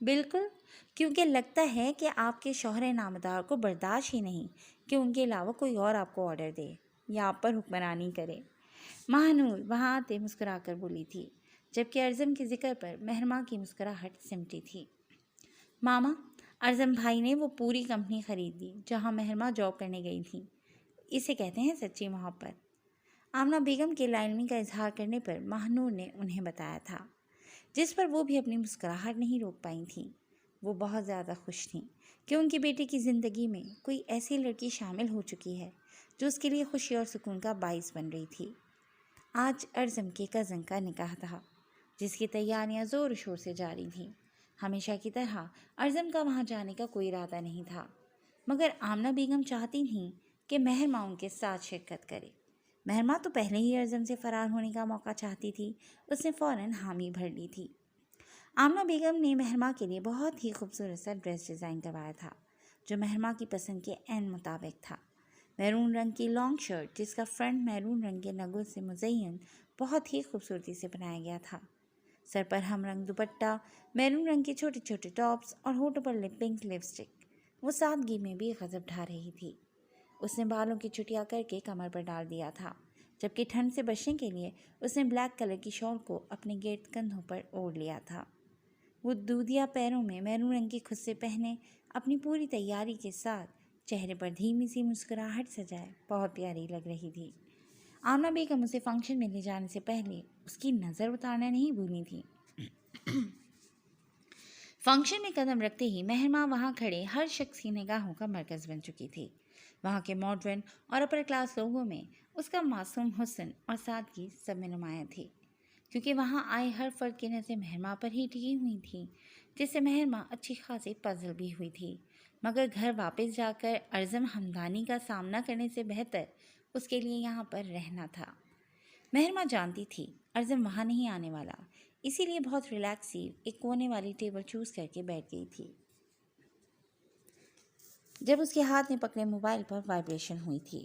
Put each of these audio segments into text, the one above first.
بالکل، کیونکہ لگتا ہے کہ آپ کے شوہر نامدار کو برداشت ہی نہیں کہ ان کے علاوہ کوئی اور آپ کو آرڈر دے یا آپ پر حکمرانی کرے۔ ماہنور وہاں آتے مسکرا کر بولی تھی، جبکہ ارزم کے ذکر پر مہرماں کی مسکراہٹ سمٹی تھی۔ ماما، ارزم بھائی نے وہ پوری کمپنی خرید لی جہاں مہرماں جاب کرنے گئی تھیں۔ اسے کہتے ہیں سچی محبت۔ آمنہ بیگم کے لا علمی کا اظہار کرنے پر ماہنور نے انہیں بتایا تھا، جس پر وہ بھی اپنی مسکراہٹ نہیں روک پائی تھیں۔ وہ بہت زیادہ خوش تھیں کہ ان کی بیٹی کی زندگی میں کوئی ایسی لڑکی شامل ہو چکی ہے جو اس کے لیے خوشی اور سکون کا باعث بن رہی تھی۔ آج ارزم کے کزن کا نکاح تھا، جس کی تیاریاں زور و شور سے جاری تھیں۔ ہمیشہ کی طرح ارزم کا وہاں جانے کا کوئی ارادہ نہیں تھا، مگر آمنہ بیگم چاہتی تھیں کہ مہرماں ان کے ساتھ شرکت کرے۔ مہرماں تو پہلے ہی ارزم سے فرار ہونے کا موقع چاہتی تھی، اس نے فوراً حامی بھر لی تھی۔ آمنہ بیگم نے مہرماں کے لیے بہت ہی خوبصورت سا ڈریس ڈیزائن کروایا تھا، جو مہرماں کی پسند کے عین مطابق تھا۔ میرون رنگ کی لانگ شرٹ جس کا فرنٹ میرون رنگ کے نگوں سے مزین بہت ہی خوبصورتی سے بنایا گیا تھا، سر پر ہم رنگ دوپٹہ، میرون رنگ کے چھوٹے چھوٹے ٹاپس اور ہونٹوں پر پنک لپسٹک۔ وہ سادگی میں بھی غضب ڈھا رہی تھی۔ اس نے بالوں کی چھٹیاں کر کے کمر پر ڈال دیا تھا، جبکہ ٹھنڈ سے بچنے کے لیے اس نے بلیک کلر کی شال کو اپنے گرد کندھوں پر اوڑھ لیا تھا۔ وہ دودھیا پیروں میں میرون رنگ کے خصے پہنے اپنی پوری تیاری کے ساتھ چہرے پر دھیمی سی مسکراہٹ سجائے بہت پیاری لگ رہی تھی۔ آمنہ بیگم اسے فنکشن میں لے جانے سے پہلے اس کی نظر اتارنا نہیں بھولی تھی۔ فنکشن میں قدم رکھتے ہی مہرماں وہاں کھڑے ہر شخص کی نگاہوں کا مرکز بن چکی تھی۔ وہاں کے ماڈرن اور اپر کلاس لوگوں میں اس کا معصوم حسن اور سادگی سب میں نمایاں تھی، کیونکہ وہاں آئے ہر فرد کی نظریں مہرماں پر ہی ٹکی ہوئی تھیں، جس سے مہرماں اچھی خاصی پزل بھی ہوئی تھی۔ مگر گھر واپس جا کر ارزم ہمدانی کا سامنا کرنے سے بہتر اس کے لیے یہاں پر رہنا تھا۔ مہرماں جانتی تھی ارزم وہاں نہیں آنے والا، اسی لیے بہت ریلیکسی ایک کونے والی ٹیبل چوز کر کے بیٹھ گئی تھی۔ جب اس کے ہاتھ میں پکڑے موبائل پر وائبریشن ہوئی تھی،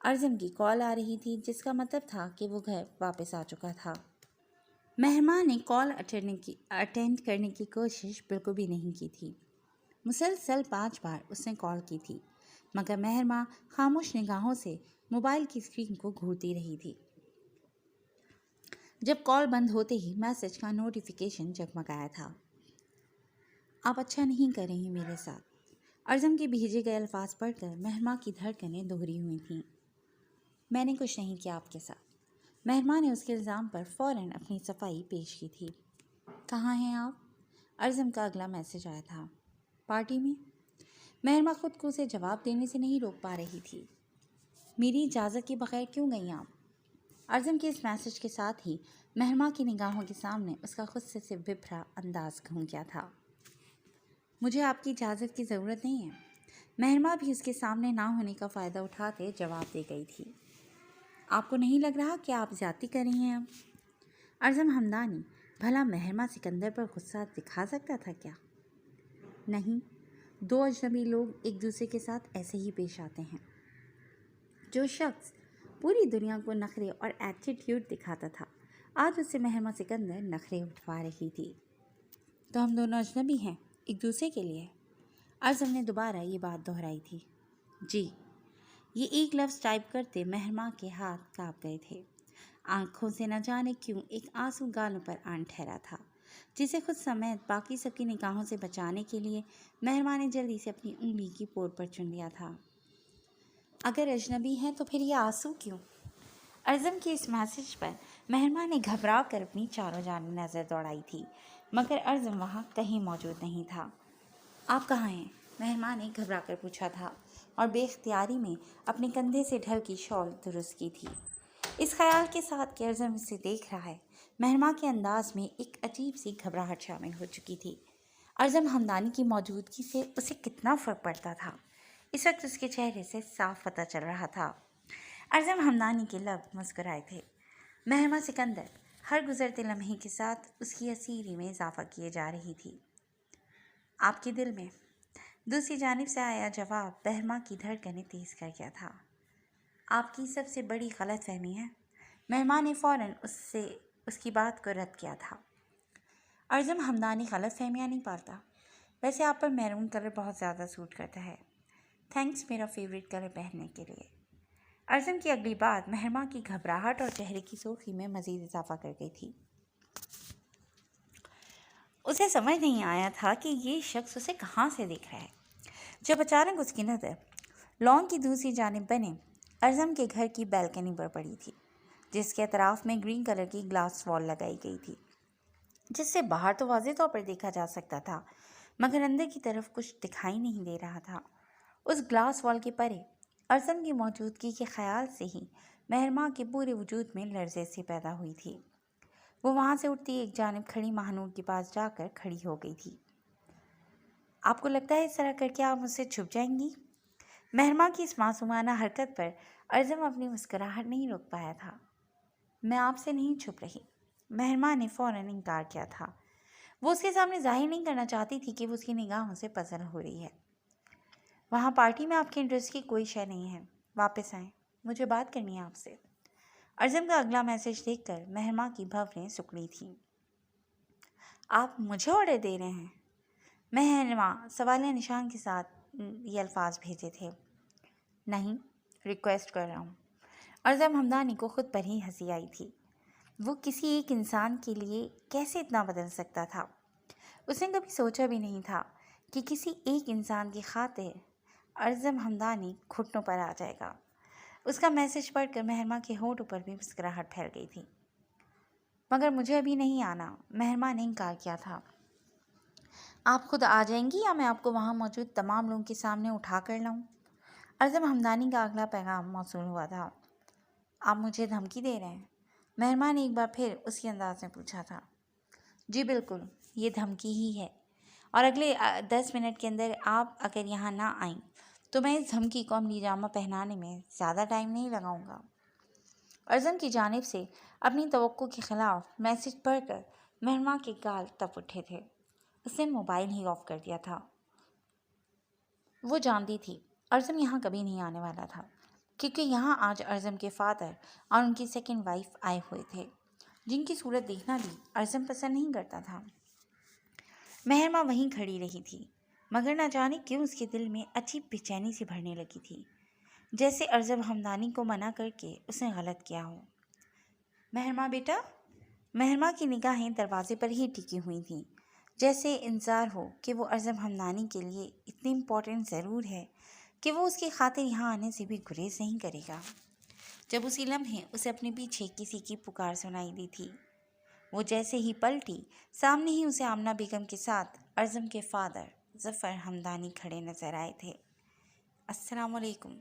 ارزم کی کال آ رہی تھی، جس کا مطلب تھا کہ وہ گھر واپس آ چکا تھا۔ مہرماں نے کال اٹینڈ کرنے کی کوشش بالکل بھی نہیں کی تھی۔ مسلسل 5 بار اس نے کال کی تھی، مگر مہرماں خاموش نگاہوں سے موبائل کی اسکرین کو گھورتی رہی تھی۔ جب کال بند ہوتے ہی میسج کا نوٹیفیکیشن جگمگایا تھا۔ آپ اچھا نہیں کر رہی میرے ساتھ۔ ارزم کے بھیجے گئے الفاظ پڑھ کر مہرماں کی دھڑکنیں دوہری ہوئی تھیں۔ میں نے کچھ نہیں کیا آپ کے ساتھ۔ مہرماں نے اس کے الزام پر فوراً اپنی صفائی پیش کی تھی۔ کہاں ہیں آپ؟ ارزم کا اگلا میسج آیا تھا۔ پارٹی میں۔ مہرماں خود کو اسے جواب دینے سے نہیں روک پا رہی تھی۔ میری اجازت کے بغیر کیوں گئی آپ؟ ارزم کے اس میسج کے ساتھ ہی مہرماں کی نگاہوں کے سامنے اس کا غصے سے بھرا انداز گھوم گیا تھا۔ مجھے آپ کی اجازت کی ضرورت نہیں ہے۔ مہرماں بھی اس کے سامنے نہ ہونے کا فائدہ اٹھاتے جواب دے گئی تھی۔ آپ کو نہیں لگ رہا کہ آپ زیادتی کر رہی ہیں اب؟ ارزم ہمدانی بھلا مہرماں سکندر پر غصہ دکھا سکتا تھا کیا؟ نہیں، 2 اجنبی لوگ ایک دوسرے کے ساتھ ایسے ہی پیش آتے ہیں۔ جو شخص پوری دنیا کو نخرے اور ایٹیٹیوڈ دکھاتا تھا، آج اس سے مہرماں سکندر نخرے اٹھوا رہی تھی۔ تو ہم دونوں اجنبی ہیں ایک دوسرے کے لیے؟ ارزم نے دوبارہ یہ بات دہرائی تھی۔ جی۔ یہ ایک لفظ ٹائپ کرتے مہرماں کے ہاتھ کانپ گئے تھے۔ آنکھوں سے نہ جانے کیوں ایک آنسو گالوں پر آن ٹھہرا تھا، جسے خود سمیت باقی سب کی نگاہوں سے بچانے کے لیے مہرماں نے جلدی سے اپنی انگلی کی پور پر چن لیا تھا۔ اگر اجنبی ہیں تو پھر یہ آنسو کیوں؟ ارزم کے اس میسج پر مہرماں نے گھبرا کر اپنی چاروں جانب نظر دوڑائی تھی، مگر ارزم وہاں کہیں موجود نہیں تھا۔ آپ کہاں ہیں؟ مہرماں نے گھبرا کر پوچھا تھا اور بے اختیاری میں اپنے کندھے سے ڈھل کی شال درست کی تھی۔ اس خیال کے ساتھ کہ ارزم اسے دیکھ رہا ہے، مہرماں کے انداز میں ایک عجیب سی گھبراہٹ شامل ہو چکی تھی۔ ارزم ہمدانی کی موجودگی سے اسے کتنا فرق پڑتا تھا، اس وقت اس کے چہرے سے صاف پتہ چل رہا تھا۔ ارزم ہمدانی کے لب مسکرائے تھے۔ مہرماں سکندر ہر گزرتے لمحے کے ساتھ اس کی اسیری میں اضافہ کیے جا رہی تھی۔ آپ کے دل میں؟ دوسری جانب سے آیا جواب مہرماں کی دھڑکنیں تیز کر گیا تھا۔ آپ کی سب سے بڑی غلط فہمی ہے۔ مہرماں نے فوراً اس کی بات کو رد کیا تھا۔ ارزم ہمدانی غلط فہمیاں نہیں پالتا۔ ویسے آپ پر میرون کلر بہت زیادہ سوٹ کرتا ہے. تھینکس میرا فیوریٹ کلر پہننے کے لیے. ارزم کی اگلی بات مہرما کی گھبراہٹ اور چہرے کی سرخی میں مزید اضافہ کر گئی تھی. اسے سمجھ نہیں آیا تھا کہ یہ شخص اسے کہاں سے دیکھ رہا ہے. جب اچانک اس کی نظر لان کی دوسری جانب بنے ارزم کے گھر کی بیلکنی پر پڑی تھی، جس کے اطراف میں گرین کلر کی گلاس وال لگائی گئی تھی، جس سے باہر تو واضح طور پر دیکھا جا سکتا تھا مگر اندر کی طرف کچھ دکھائی نہیں دے رہا تھا. اس گلاس وال کے پرے ارزم کی موجودگی کے خیال سے ہی مہرما کے پورے وجود میں لرزے سی پیدا ہوئی تھی. وہ وہاں سے اٹھتی ایک جانب کھڑی مہنور کے پاس جا کر کھڑی ہو گئی تھی. آپ کو لگتا ہے اس طرح کر کے آپ مجھ سے چھپ جائیں گی؟ مہرما کی اس معصومانہ حرکت پر ارزم اپنی مسکراہٹ نہیں روک پایا تھا. میں آپ سے نہیں چھپ رہی. مہرما نے فوراً انکار کیا تھا. وہ اس کے سامنے ظاہر نہیں کرنا چاہتی تھی کہ وہ اس کی نگاہوں سے پزل ہو رہی ہے. وہاں پارٹی میں آپ کے انٹرسٹ کی کوئی شے نہیں ہے. واپس آئیں، مجھے بات کرنی ہے آپ سے. ارزم کا اگلا میسج دیکھ کر مہرما کی بھویں سکڑی تھیں. آپ مجھے آرڈر دے رہے ہیں؟ مہرما سوالیہ نشان کے ساتھ یہ الفاظ بھیجے تھے. نہیں، ریکویسٹ کر رہا ہوں. ارزم ہمدانی کو خود پر ہی ہنسی آئی تھی. وہ کسی ایک انسان کے لیے کیسے اتنا بدل سکتا تھا؟ اس نے کبھی سوچا بھی نہیں تھا کہ کسی ایک انسان کی خاطر ارزم ہمدانی گھٹنوں پر آ جائے گا. اس کا میسج پڑھ کر مہرما کے ہونٹوں پر بھی مسکراہٹ پھیل گئی تھی. مگر مجھے ابھی نہیں آنا، مہرما نے انکار کیا تھا. آپ خود آ جائیں گی یا میں آپ کو وہاں موجود تمام لوگوں کے سامنے اٹھا کر لاؤں؟ ارزم ہمدانی کا اگلا پیغام موصول ہوا تھا. آپ مجھے دھمکی دے رہے ہیں؟ مہرما نے ایک بار پھر اسی انداز میں پوچھا تھا. جی بالکل، یہ دھمکی ہی ہے، اور اگلے 10 منٹ کے اندر آپ اگر یہاں نہ آئیں تو میں اس دھمکی کو عملی جامہ پہنانے میں زیادہ ٹائم نہیں لگاؤں گا. ارزم کی جانب سے اپنی توقع کے خلاف میسج پڑھ کر مہرما کے گال تپ اٹھے تھے. اس نے موبائل ہی آف کر دیا تھا. وہ جانتی تھی ارزم یہاں کبھی نہیں آنے والا تھا، کیونکہ یہاں آج ارزم کے فادر اور ان کی سیکنڈ وائف آئے ہوئے تھے، جن کی صورت دیکھنا بھی ارزم پسند نہیں کرتا تھا. مہرما وہیں کھڑی رہی تھی، مگر نہ جانے کیوں اس کے دل میں عجیب بے چینی سی بھرنے لگی تھی، جیسے ارزم ہمدانی کو منع کر کے اس نے غلط کیا ہو. مہرما بیٹا. مہرما کی نگاہیں دروازے پر ہی ٹکی ہوئی تھیں، جیسے انتظار ہو کہ وہ ارزم ہمدانی کے لیے اتنی امپورٹنٹ ضرور ہے کہ وہ اس کی خاطر یہاں آنے سے بھی گریز نہیں کرے گا. جب اسی لمحے اسے اپنے پیچھے کسی کی پکار سنائی دی تھی. وہ جیسے ہی پلٹی، سامنے ہی اسے آمنہ بیگم کے ساتھ ارزم کے فادر ظفر ہمدانی کھڑے نظر آئے تھے. السلام علیکم.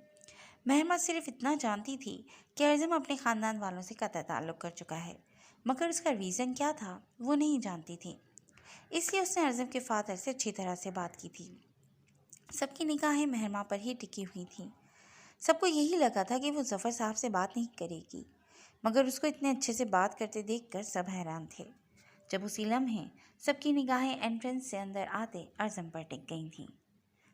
مہرما صرف اتنا جانتی تھی کہ ارزم اپنے خاندان والوں سے قطع تعلق کر چکا ہے، مگر اس کا ریزن کیا تھا وہ نہیں جانتی تھی. اس لیے اس نے ارزم کے فادر سے اچھی طرح سے بات کی تھی. سب کی نگاہیں مہرما پر ہی ٹکی ہوئی تھیں. سب کو یہی لگا تھا کہ وہ ظفر صاحب سے بات نہیں کرے گی، مگر اس کو اتنے اچھے سے بات کرتے دیکھ کر سب حیران تھے. جب اسی لمحے سب کی نگاہیں انٹرنس سے اندر آتے ارزم پر ٹک گئی تھیں.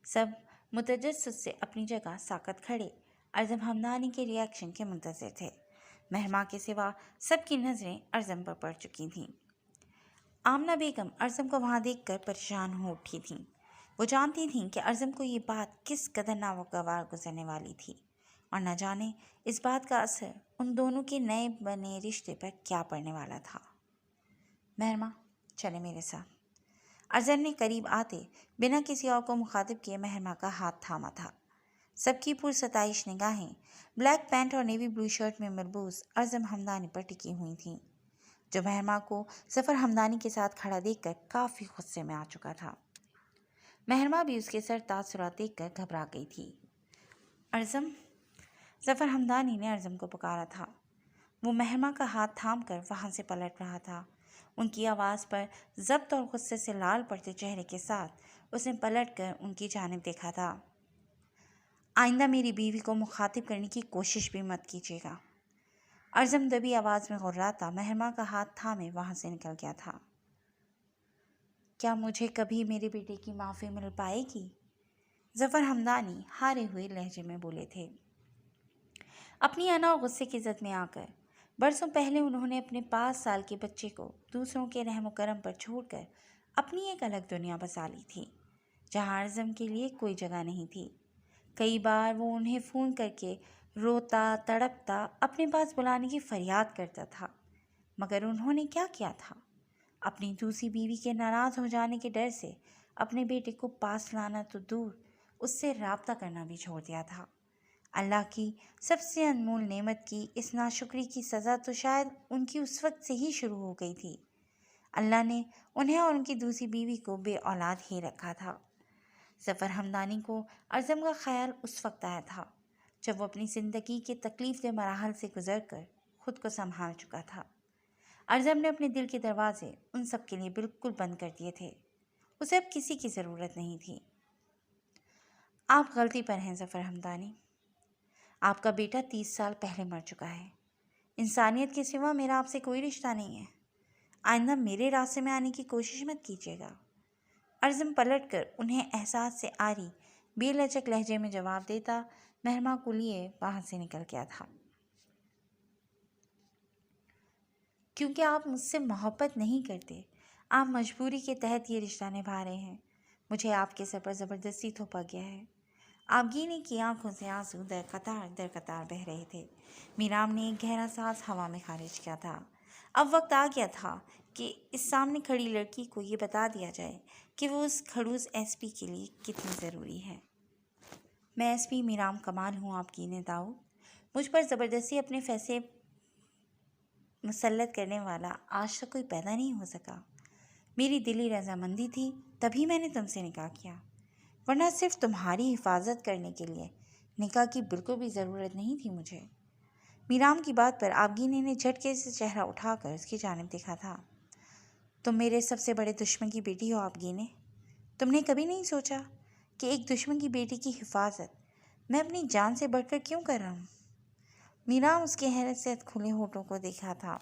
سب متجسس سے اپنی جگہ ساکت کھڑے ارزم ہمدانی کے ری ایکشن کے منتظر تھے. مہرما کے سوا سب کی نظریں ارزم پر پڑ چکی تھیں. آمنہ بیگم ارزم کو وہاں دیکھ کر پریشان ہو اٹھی تھیں. وہ جانتی تھیں کہ ارزم کو یہ بات کس قدر ناگوار گزرنے والی تھی، اور نہ جانے اس بات کا اثر ان دونوں کے نئے بنے رشتے پر کیا پڑنے والا تھا. مہرما چلے میرے ساتھ. ارزم نے قریب آتے بنا کسی اور کو مخاطب کیے مہرما کا ہاتھ تھاما تھا. سب کی پرستائش نگاہیں بلیک پینٹ اور نیوی بلو شرٹ میں ملبوس ارزم ہمدانی پر ٹکی ہوئی تھیں، جو مہرما کو ظفر ہمدانی کے ساتھ کھڑا دیکھ کر کافی غصے میں آ چکا تھا. مہرما بھی اس کے سر تاثرات دیکھ کر گھبرا گئی تھی. ارزم. ظفر ہمدانی نے ارزم کو پکارا تھا. وہ مہرما کا ہاتھ تھام کر وہاں سے پلٹ رہا تھا. ان کی آواز پر ضبط اور غصے سے لال پڑتے چہرے کے ساتھ اس نے پلٹ کر ان کی جانب دیکھا تھا. آئندہ میری بیوی کو مخاطب کرنے کی کوشش بھی مت کیجیے گا. ارزم دبی آواز میں غراتا مہرما کا ہاتھ تھامے وہاں سے نکل گیا تھا. کیا مجھے کبھی میرے بیٹے کی معافی مل پائے گی؟ ظفر ہمدانی ہارے ہوئے لہجے میں بولے تھے. اپنی انا اور غصے کی زد میں آ کر برسوں پہلے انہوں نے اپنے 5 سال کے بچے کو دوسروں کے رحم و کرم پر چھوڑ کر اپنی ایک الگ دنیا بسا لی تھی. جہاں ارزم کے لیے کوئی جگہ نہیں تھی۔ کئی بار وہ انہیں فون کر کے روتا تڑپتا اپنے پاس بلانے کی فریاد کرتا تھا، مگر انہوں نے کیا کیا تھا؟ اپنی دوسری بیوی کے ناراض ہو جانے کے ڈر سے اپنے بیٹے کو پاس لانا تو دور، اس سے رابطہ کرنا بھی چھوڑ دیا تھا۔ اللہ کی سب سے انمول نعمت کی اس ناشکری کی سزا تو شاید ان کی اس وقت سے ہی شروع ہو گئی تھی۔ اللہ نے انہیں اور ان کی دوسری بیوی کو بے اولاد ہی رکھا تھا۔ ظفر ہمدانی کو ارزم کا خیال اس وقت آیا تھا جب وہ اپنی زندگی کے تکلیف دہ مراحل سے گزر کر خود کو سنبھال چکا تھا۔ ارزم نے اپنے دل کے دروازے ان سب کے لیے بالکل بند کر دیے تھے۔ اسے اب کسی کی ضرورت نہیں تھی۔ آپ غلطی پر ہیں ظفر ہمدانی۔ آپ کا بیٹا 30 سال پہلے مر چکا ہے۔ انسانیت کے سوا میرا آپ سے کوئی رشتہ نہیں ہے۔ آئندہ میرے راستے میں آنے کی کوشش مت کیجیے گا۔ ارزم پلٹ کر انہیں احساس سے آری بے لچک لہجے میں جواب دیتا مہرما کو لیے وہاں سے نکل گیا تھا۔ کیونکہ آپ مجھ سے محبت نہیں کرتے، آپ مجبوری کے تحت یہ رشتہ نبھا رہے ہیں۔ مجھے آپ کے سر پر زبردستی تھوپا گیا ہے۔ آبگینی کی آنکھوں سے آنسو در قطار بہہ رہے تھے۔ میرام نے ایک گہرا سانس ہوا میں خارج کیا تھا۔ اب وقت آ گیا تھا کہ اس سامنے کھڑی لڑکی کو یہ بتا دیا جائے کہ وہ اس کھڑوس ایس پی کے لیے کتنی ضروری ہے۔ میں ایس پی میرام کمال ہوں آبگینی داؤد۔ مجھ پر زبردستی اپنے فیصلے مسلط کرنے والا آج تک کوئی پیدا نہیں ہو سکا۔ میری دلی رضامندی تھی تبھی میں نے تم سے نکاح کیا، ورنہ صرف تمہاری حفاظت کرنے کے لیے نکاح کی بالکل بھی ضرورت نہیں تھی مجھے۔ میرام کی بات پر آبگینی نے جھٹکے سے چہرہ اٹھا کر اس کی جانب دیکھا تھا۔ تم میرے سب سے بڑے دشمن کی بیٹی ہو آبگینی۔ تم نے کبھی نہیں سوچا کہ ایک دشمن کی بیٹی کی حفاظت میں اپنی جان سے بڑھ کر کیوں کر رہا ہوں؟ میرام اس کے حیرت سے کھلے ہونٹوں کو دیکھا تھا۔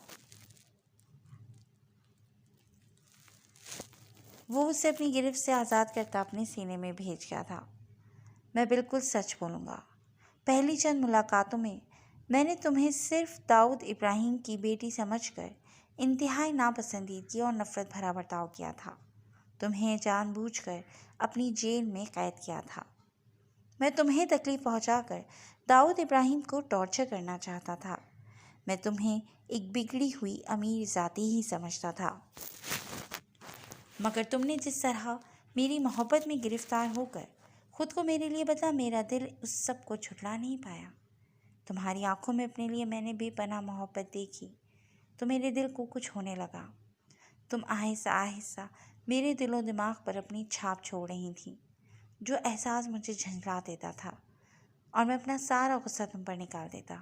وہ اسے اپنی گرفت سے آزاد کرتا اپنے سینے میں بھیج گیا تھا۔ میں بالکل سچ بولوں گا، پہلی چند ملاقاتوں میں نے تمہیں صرف داؤد ابراہیم کی بیٹی سمجھ کر انتہائی ناپسندیدگی اور نفرت بھرا برتاؤ کیا تھا۔ تمہیں جان بوجھ کر اپنی جیل میں قید کیا تھا۔ میں تمہیں تکلیف پہنچا کر داؤد ابراہیم کو ٹارچر کرنا چاہتا تھا۔ میں تمہیں ایک بگڑی ہوئی امیر ذاتی ہی سمجھتا تھا، مگر تم نے جس طرح میری محبت میں گرفتار ہو کر خود کو میرے لیے بدلا، میرا دل اس سب کو جھٹلا نہیں پایا۔ تمہاری آنکھوں میں اپنے لیے میں نے بے پناہ محبت دیکھی تو میرے دل کو کچھ ہونے لگا۔ تم آہستہ آہستہ میرے دل و دماغ پر اپنی چھاپ چھوڑ رہی تھی، جو احساس مجھے جھنجھلا دیتا تھا، اور میں اپنا سارا غصہ تم پر نکال دیتا۔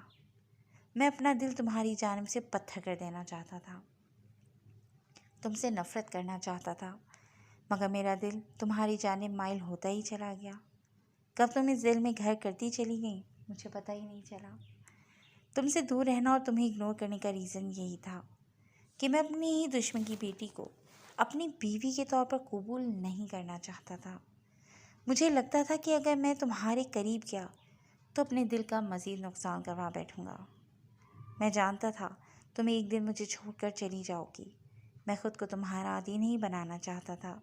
میں اپنا دل تمہاری جانب سے پتھر کر دینا چاہتا تھا، تم سے نفرت کرنا چاہتا تھا، مگر میرا دل تمہاری جانب مائل ہوتا ہی چلا گیا۔ کب تم اس دل میں گھر کرتی چلی گئی مجھے پتہ ہی نہیں چلا۔ تم سے دور رہنا اور تمہیں اگنور کرنے کا ریزن یہی تھا کہ میں اپنی ہی دشمن کی بیٹی کو اپنی بیوی کے طور پر قبول نہیں کرنا چاہتا تھا۔ مجھے لگتا تھا کہ اگر میں تمہارے قریب گیا تو اپنے دل کا مزید نقصان کروا بیٹھوں گا۔ میں جانتا تھا تم ایک دن مجھے چھوڑ کر چلی جاؤ گی۔ میں خود کو تمہارا عادی نہیں بنانا چاہتا تھا،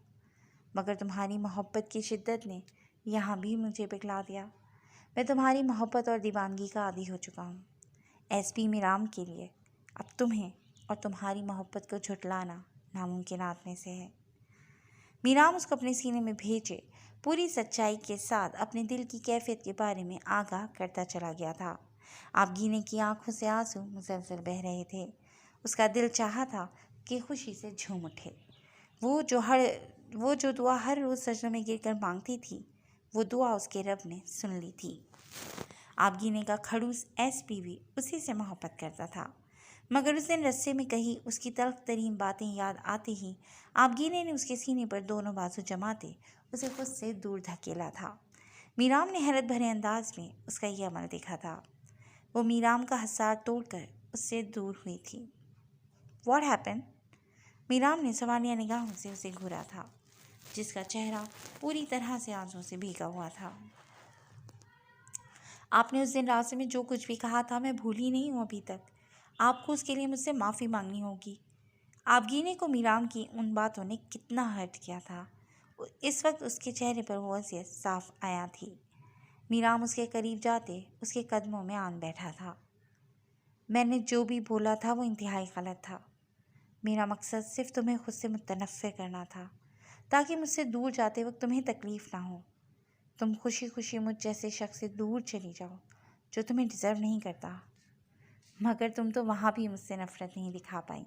مگر تمہاری محبت کی شدت نے یہاں بھی مجھے پگھلا دیا۔ میں تمہاری محبت اور دیوانگی کا عادی ہو چکا ہوں۔ ایس پی میرام کے لیے اب تمہیں اور تمہاری محبت کو جھٹلانا ناممکنات میں سے ہے۔ میرام اس کو اپنے سینے میں بھیجے پوری سچائی کے ساتھ اپنے دل کی کیفیت کے بارے میں آگاہ کرتا چلا گیا تھا۔ آبگینی کی آنکھوں سے آنسو مسلسل بہہ رہے تھے۔ اس کا دل چاہا تھا کہ خوشی سے جھوم اٹھے۔ وہ جو دعا ہر روز سجدوں میں گر کر مانگتی تھی، وہ دعا اس کے رب نے سن لی تھی۔ آبگینی کا کھڑوس ایس پی بھی اسی سے محبت کرتا تھا، مگر اس دن رستے میں کہیں اس کی تلخ ترین باتیں یاد آتے ہی آبگینی نے اس کے سینے پر دونوں بازو جماتے اسے خود سے دور دھکیلا تھا۔ میرام نے حیرت بھرے انداز میں اس کا یہ عمل دیکھا تھا۔ وہ میرام کا حصار توڑ کر اس سے دور ہوئی تھی۔ What happen? میرام نے سوالیہ نگاہوں سے اسے گھورا تھا، جس کا چہرہ پوری طرح سے آنسوں سے بھیگا ہوا تھا۔ آپ نے اس دن راستے میں جو کچھ بھی کہا تھا میں بھولی نہیں ہوں ابھی تک۔ آپ کو اس کے لیے مجھ سے معافی مانگنی ہوگی۔ آبگینی کو میرام کی ان باتوں نے کتنا ہرٹ کیا تھا۔ اس وقت اس کے چہرے پر وہ اذیت صاف آیا تھی۔ میرام اس کے قریب جاتے اس کے قدموں میں آن بیٹھا تھا۔ میں نے جو بھی بولا تھا وہ انتہائی غلط تھا۔ میرا مقصد صرف تمہیں خود سے متنفر کرنا تھا تاکہ مجھ سے دور جاتے وقت تمہیں تکلیف نہ ہو۔ تم خوشی خوشی مجھ جیسے شخص سے دور چلی جاؤ جو تمہیں ڈیزرو نہیں کرتا، مگر تم تو وہاں بھی مجھ سے نفرت نہیں دکھا پائی،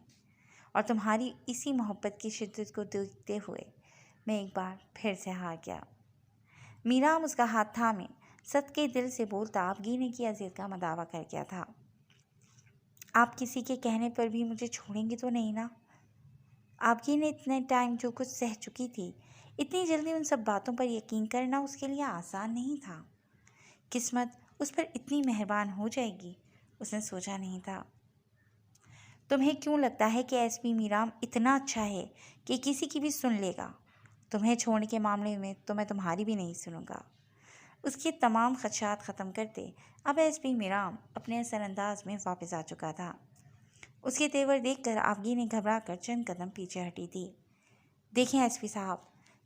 اور تمہاری اسی محبت کی شدت کو دیکھتے ہوئے میں ایک بار پھر سے ہار گیا۔ میرام اس کا ہاتھ تھامے صدقے دل سے بولتا، آپ گینے کی اذیت کا مداوع کر گیا تھا۔ آپ کسی کے کہنے پر بھی مجھے چھوڑیں گے تو نہیں نا؟ آپ کی نے اتنے ٹائم جو کچھ سہ چکی تھی، اتنی جلدی ان سب باتوں پر یقین کرنا اس کے لیے آسان نہیں تھا۔ قسمت اس پر اتنی مہربان ہو جائے گی اس نے سوچا نہیں تھا۔ تمہیں کیوں لگتا ہے کہ ایس پی میرام اتنا اچھا ہے کہ کسی کی بھی سن لے گا؟ تمہیں چھوڑنے کے معاملے میں تو میں تمہاری بھی نہیں سنوں گا۔ اس کے تمام خدشات ختم کرتے اب ایس پی میرام اپنے اثر انداز میں واپس آ چکا تھا۔ اس کے تیور دیکھ کر آبگی نے گھبرا کر چند قدم پیچھے ہٹی تھی۔ دیکھیں ایس پی صاحب،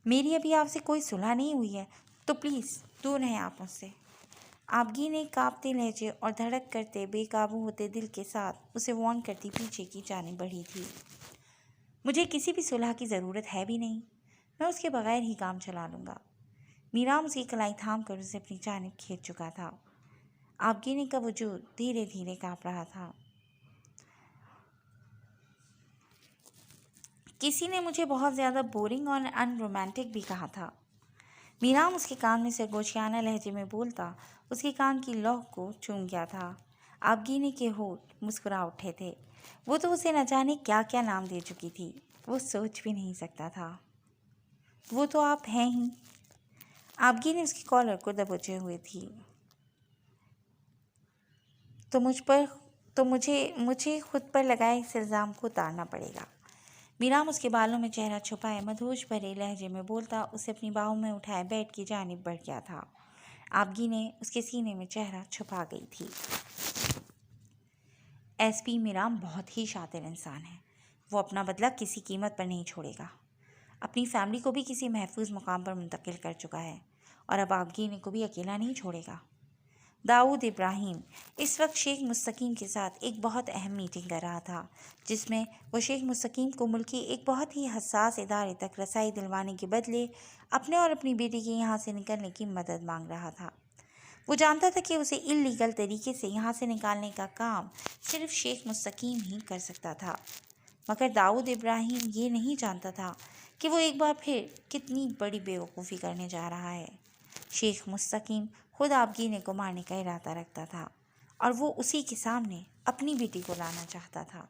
میری ابھی آپ سے کوئی صلح نہیں ہوئی ہے، تو پلیز دور رہیں آپ مجھ سے۔ آبگی نے کانپتے لہجے اور دھڑک کرتے بے قابو ہوتے دل کے ساتھ اسے وارن کرتی پیچھے کی جانب بڑھی تھی۔ مجھے کسی بھی صلح کی ضرورت ہے بھی نہیں، میں اس کے بغیر ہی کام چلا لوں گا۔ میرام اس کی کلائی تھام کر اسے اپنی جانب کھینچ چکا تھا۔ آبگینی کا وجود دھیرے دھیرے کانپ رہا تھا۔ کسی نے مجھے بہت زیادہ بورنگ اور ان رومانٹک بھی کہا تھا۔ میرام اس کے کان میں سرگوشیانہ لہجے میں بولتا اس کے کان کی لوح کو چوم گیا تھا۔ آبگینی کے ہونٹ مسکرا اٹھے تھے۔ وہ تو اسے نہ جانے کیا کیا نام دے چکی تھی، وہ سوچ بھی نہیں سکتا تھا۔ وہ تو آپ ہیں ہی۔ آبگینی اس کی کالر کو دبوچے ہوئے تھی۔ مجھے خود پر لگائے اس الزام کو اتارنا پڑے گا۔ میرام اس کے بالوں میں چہرہ چھپائے مدہوش بھرے لہجے میں بولتا اسے اپنی باہوں میں اٹھائے بیڈ کی جانب بڑھ گیا تھا۔ آبگی نے اس کے سینے میں چہرہ چھپا گئی تھی۔ ایس پی میرام بہت ہی شاطر انسان ہے۔ وہ اپنا بدلہ کسی قیمت پر نہیں چھوڑے گا۔ اپنی فیملی کو بھی کسی محفوظ مقام پر منتقل کر چکا ہے، اور اب آبگی کو بھی اکیلا نہیں چھوڑے گا۔ داؤد ابراہیم اس وقت شیخ مستقیم کے ساتھ ایک بہت اہم میٹنگ کر رہا تھا، جس میں وہ شیخ مستقیم کو ملک کی ایک بہت ہی حساس ادارے تک رسائی دلوانے کے بدلے اپنے اور اپنی بیٹی کے یہاں سے نکلنے کی مدد مانگ رہا تھا۔ وہ جانتا تھا کہ اسے اللیگل طریقے سے یہاں سے نکالنے کا کام صرف شیخ مستقیم ہی کر سکتا تھا، مگر داؤد ابراہیم یہ نہیں جانتا تھا کہ وہ ایک بار پھر کتنی بڑی بیوقوفی کرنے جا رہا ہے۔ شیخ مستقیم خود آبگینے کو مارنے کا ارادہ رکھتا تھا، اور وہ اسی کے سامنے اپنی بیٹی کو لانا چاہتا تھا۔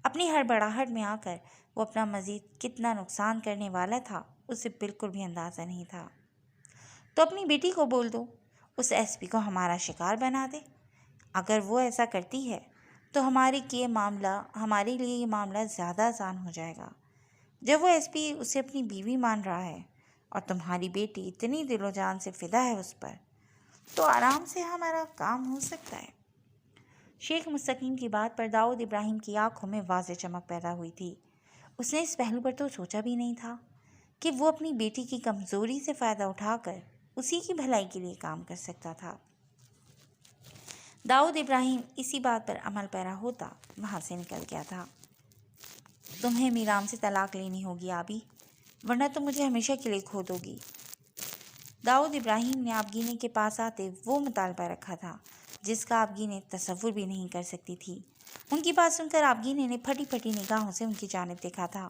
اپنی ہڑبڑاہٹ میں آ کر وہ اپنا مزید کتنا نقصان کرنے والا تھا اسے بالکل بھی اندازہ نہیں تھا۔ تو اپنی بیٹی کو بول دو، اس ایس پی کو ہمارا شکار بنا دے۔ اگر وہ ایسا کرتی ہے تو ہمارے لیے یہ معاملہ زیادہ آسان ہو جائے گا۔ جب وہ ایس پی اسے اپنی بیوی مان رہا ہے اور تمہاری بیٹی اتنی دل و جان سے فدا ہے اس پر، تو آرام سے ہمارا کام ہو سکتا ہے۔ شیخ مستقیم کی بات پر داؤد ابراہیم کی آنکھوں میں واضح چمک پیدا ہوئی تھی۔ اس نے اس پہلو پر تو سوچا بھی نہیں تھا کہ وہ اپنی بیٹی کی کمزوری سے فائدہ اٹھا کر اسی کی بھلائی کے لیے کام کر سکتا تھا۔ داؤد ابراہیم اسی بات پر عمل پیرا ہوتا وہاں سے نکل گیا تھا۔ تمہیں میرام سے طلاق لینی ہوگی آبی، ورنہ تم مجھے ہمیشہ کے لیے کھو دو گی۔ داؤد ابراہیم نے آبگینی کے پاس آتے وہ مطالبہ رکھا تھا جس کا آبگینی تصور بھی نہیں کر سکتی تھی۔ ان کی بات سن کر آبگینی نے پھٹی پھٹی نگاہوں سے ان کی جانب دیکھا تھا۔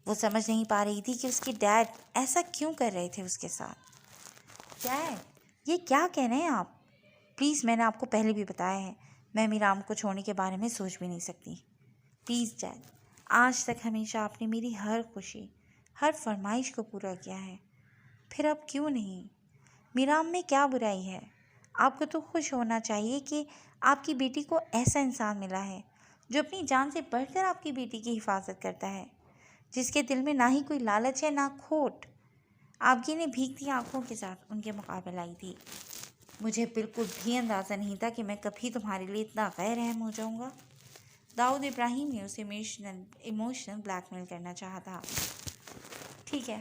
وہ سمجھ نہیں پا رہی تھی کہ اس کے ڈیڈ ایسا کیوں کر رہے تھے اس کے ساتھ۔ ڈیڈ، یہ کیا کہہ رہے ہیں آپ؟ پلیز، میں نے آپ کو پہلے بھی بتایا ہے، میں میرام کو چھوڑنے کے بارے میں سوچ بھی نہیں سکتی۔ پلیز ڈیڈ، آج تک ہمیشہ آپ نے میری ہر خوشی، ہر فرمائش کو پورا کیا ہے، پھر اب کیوں نہیں؟ میرام میں کیا برائی ہے؟ آپ کو تو خوش ہونا چاہیے کہ آپ کی بیٹی کو ایسا انسان ملا ہے جو اپنی جان سے بڑھ کر آپ کی بیٹی کی حفاظت کرتا ہے، جس کے دل میں نہ ہی کوئی لالچ ہے نہ کھوٹ۔ آبگی نے بھیگتی آنکھوں کے ساتھ ان کے مقابل آئی تھی۔ مجھے بالکل بھی اندازہ نہیں تھا کہ میں کبھی تمہارے لیے اتنا غیر اہم ہو جاؤں گا۔ داؤد ابراہیم نے اسے ایموشنل بلیک میل کرنا چاہا تھا۔ ٹھیک ہے،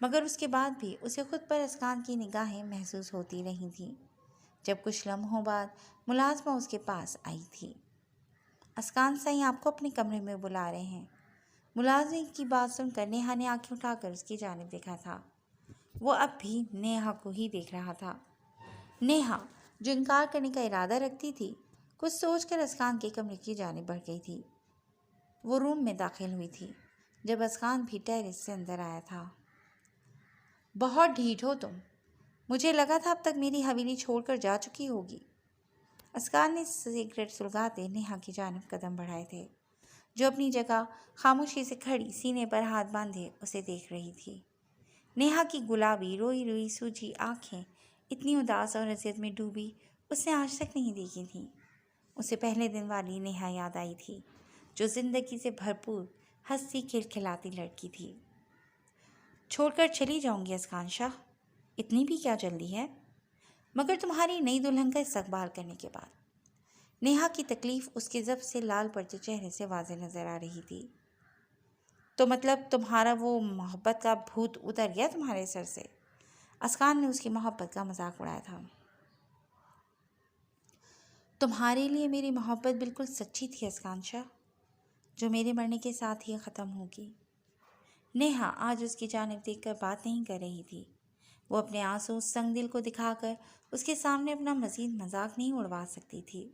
مگر اس کے بعد بھی اسے خود پر اسکان کی نگاہیں محسوس ہوتی رہی تھیں۔ جب کچھ لمحوں بعد ملازمہ اس کے پاس آئی تھی۔ اسکان سائیں آپ کو اپنے کمرے میں بلا رہے ہیں۔ ملازم کی بات سن کر نیہا نے آنکھیں اٹھا کر اس کی جانب دیکھا تھا۔ وہ اب بھی نیہا کو ہی دیکھ رہا تھا۔ نیہا جو انکار کرنے کا ارادہ رکھتی تھی، کچھ سوچ کر اسکان کے کمرے کی جانب بڑھ گئی تھی۔ وہ روم میں داخل ہوئی تھی جب اسکان بھی ٹیرس سے اندر آیا تھا۔ بہت ڈھیٹ ہو تم، مجھے لگا تھا اب تک میری حویلی چھوڑ کر جا چکی ہوگی۔ اسکان نے سگریٹ سلگاتے نیہا کی جانب قدم بڑھائے تھے، جو اپنی جگہ خاموشی سے کھڑی سینے پر ہاتھ باندھے اسے دیکھ رہی تھی۔ نیہا کی گلابی روئی روئی سوجی آنکھیں اتنی اداس اور اذیت میں ڈوبی اس نے آج تک نہیں دیکھی تھیں۔ اسے پہلے دن والی نیہا یاد آئی تھی، جو زندگی سے بھرپور ہنستی کھلکھلاتی لڑکی تھی۔ چھوڑ کر چلی جاؤں گی اسکان شاہ، اتنی بھی کیا جلدی ہے؟ مگر تمہاری نئی دلہن کا استقبال کرنے کے بعد۔ نیہا کی تکلیف اس کے ضبط سے لال پڑتے چہرے سے واضح نظر آ رہی تھی۔ تو مطلب تمہارا وہ محبت کا بھوت اتر گیا تمہارے سر سے؟ اسکان نے اس کی محبت کا مذاق اڑایا تھا۔ تمہارے لیے میری محبت بالکل سچی تھی اسکان شاہ، جو میرے مرنے کے ساتھ ہی ختم ہوگی۔ نیہا آج اس کی جانب دیکھ کر بات نہیں کر رہی تھی۔ وہ اپنے آنسو سنگ دل کو دکھا کر اس کے سامنے اپنا مزید مذاق نہیں اڑوا سکتی تھی۔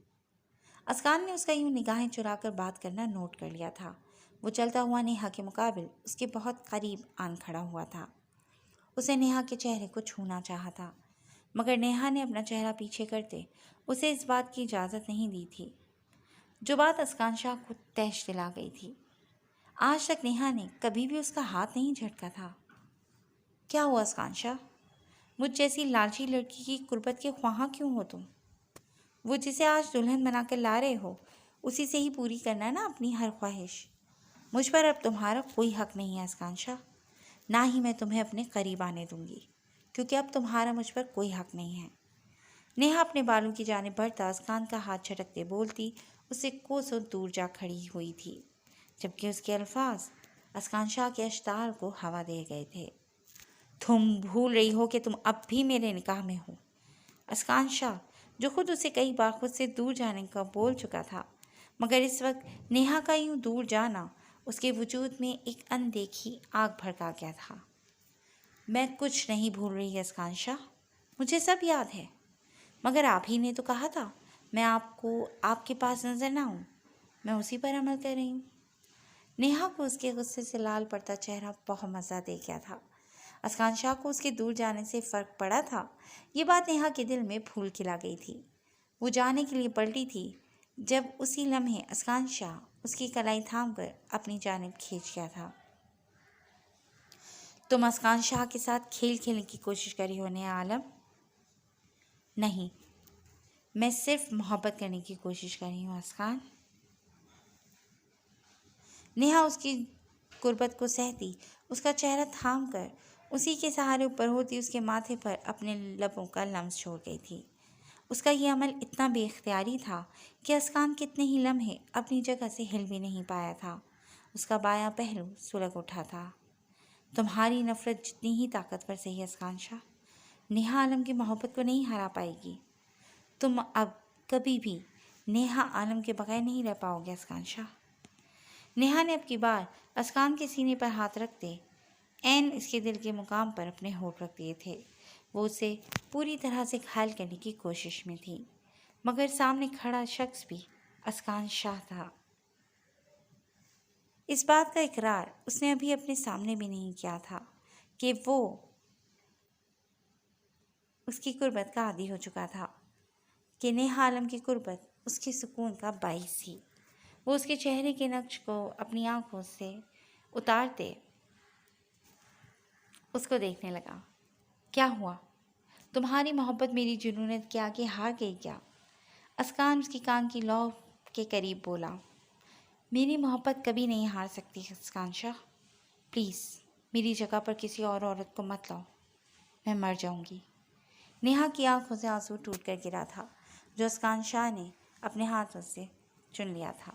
اسکان نے اس کا یوں نگاہیں چرا کر بات کرنا نوٹ کر لیا تھا۔ وہ چلتا ہوا نیہا کے مقابل اس کے بہت قریب آن کھڑا ہوا تھا۔ اسے نیہا کے چہرے کو چھونا چاہا تھا، مگر نیہا نے اپنا چہرہ پیچھے کرتے اسے اس بات کی اجازت نہیں دی تھی، جو بات اسکان شاہ کو تہش دلا گئی تھی۔ آج تک نیہا نے کبھی بھی اس کا ہاتھ نہیں جھٹکا تھا۔ کیا ہوا اسکان شاہ؟ مجھ جیسی لالچی لڑکی کی قربت کے خواہاں کیوں ہو تم؟ وہ جسے آج دلہن بنا کر لا رہے ہو، اسی سے ہی پوری کرنا نا اپنی ہر خواہش۔ مجھ پر اب تمہارا کوئی حق نہیں ہے اسکان شاہ، نہ ہی میں تمہیں اپنے قریب آنے دوں گی، کیونکہ اب تمہارا مجھ پر کوئی حق نہیں ہے۔ نیہا اپنے بالوں کی جانب بڑھتا اسکان کا ہاتھ جھٹکتے بولتی اس سے کوسوں دور جا کھڑی ہوئی تھی، جبکہ اس کے الفاظ اسکان شاہ کے اشتعال کو ہوا دے گئے تھے۔ تم بھول رہی ہو کہ تم اب بھی میرے نکاح میں ہو۔ اسکان شاہ، جو خود اسے کئی بار خود سے دور جانے کا بول چکا تھا، مگر اس وقت نیہا کا یوں دور جانا اس کے وجود میں ایک اندیکھی آگ بھڑکا گیا تھا۔ میں کچھ نہیں بھول رہی اسکان شاہ، مجھے سب یاد ہے، مگر آپ ہی نے تو کہا تھا میں آپ کو آپ کے پاس نظر نہ آؤں، میں اسی پر عمل کر رہی ہوں۔ نیہا کو اس کے غصے سے لال پڑتا چہرہ بہت مزہ دے گیا تھا۔ اسکان شاہ کو اس کے دور جانے سے فرق پڑا تھا، یہ بات نیہا کے دل میں پھول کھلا گئی تھی۔ وہ جانے کے لیے پلٹی تھی جب اسی لمحے اسکان شاہ اس کی کلائی تھام کر اپنی جانب کھینچ گیا تھا۔ تم اسکان شاہ کے ساتھ کھیل کھیلنے کی کوشش کر رہی ہو نیہا عالم؟ نہیں، میں صرف محبت کرنے کی کوشش کر رہی ہوں اسکان۔ نیہا اس کی قربت کو سہتی اس کا چہرہ تھام کر اسی کے سہارے اوپر ہوتی اس کے ماتھے پر اپنے لبوں کا لمس چھوڑ گئی تھی۔ اس کا یہ عمل اتنا بے اختیاری تھا کہ اسکان کتنے ہی لمحے اپنی جگہ سے ہل بھی نہیں پایا تھا۔ اس کا بایاں پہلو سلگ اٹھا تھا۔ تمہاری نفرت جتنی ہی طاقتور صحیح اسکان شاہ، نیہا عالم کی محبت کو نہیں ہرا پائے گی۔ تم اب کبھی بھی نیہا عالم کے بغیر نہیں رہ پاؤ گے اسکان شاہ۔ نیہا نے اب کی بار اسکان کے سینے پر ہاتھ رکھتے عین اس کے دل کے مقام پر اپنے ہونٹ رکھ دیے تھے۔ وہ اسے پوری طرح سے گھائل کرنے کی کوشش میں تھی، مگر سامنے کھڑا شخص بھی اسکان شاہ تھا۔ اس بات کا اقرار اس نے ابھی اپنے سامنے بھی نہیں کیا تھا کہ وہ اس کی قربت کا عادی ہو چکا تھا، کہ نیہا عالم کی قربت اس کے سکون کا باعث تھی۔ وہ اس کے چہرے کے نقش کو اپنی آنکھوں سے اتارتے اس کو دیکھنے لگا۔ کیا ہوا؟ تمہاری محبت میری جنونت کے آگے ہار گئی کیا؟ اسکان اس کی کان کی لو کے قریب بولا۔ میری محبت کبھی نہیں ہار سکتی اسکان شاہ، پلیز میری جگہ پر کسی اور عورت کو مت لاؤ، میں مر جاؤں گی۔ نیہا کی آنکھوں سے آنسو ٹوٹ کر گرا تھا، جو اسکان شاہ نے اپنے ہاتھوں سے چن لیا تھا۔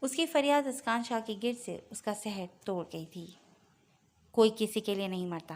اس کی فریاد اسکان شاہ کے گرد سے اس کا سحر توڑ گئی تھی۔ کوئی کسی کے لیے نہیں مرتا،